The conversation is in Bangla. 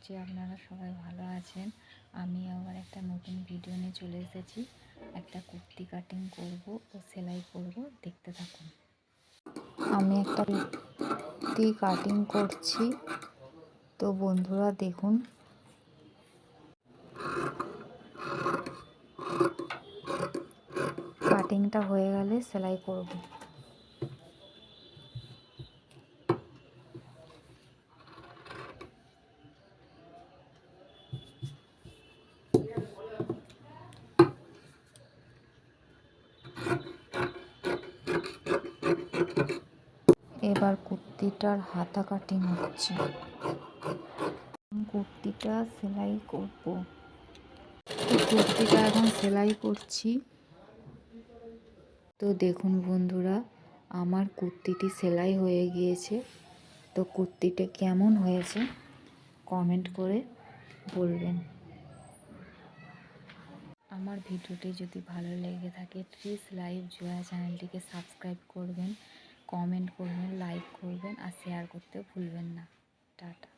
করছি আপনারা সবাই ভালো আছেন। আমি আবার একটা নতুন ভিডিও নিয়ে চলে এসেছি। একটা কুর্তি কাটিং করব ও সেলাই করব, দেখতে থাকুন। আমি একটা কুর্তি কাটিং করছি, তো বন্ধুরা দেখুন। কাটিংটা হয়ে গেলে সেলাই করব। এবার কুর্তিটার হাতা কাটিং হচ্ছে। কুর্তিটা সেলাই করব। কুর্তিটা এখন সেলাই করছি। তো দেখুন বন্ধুরা, আমার কুর্তিটি সেলাই হয়ে গিয়েছে। তো কুর্তিটা কেমন হয়েছে কমেন্ট করে বলবেন। আমার ভিডিওটি যদি ভালো লেগে থাকে প্লিজ লাইভ জয়া চ্যানেলটিকে সাবস্ক্রাইব করবেন, কমেন্ট করবেন, লাইক করবেন আর শেয়ার করতে ভুলবেন না। টাটা।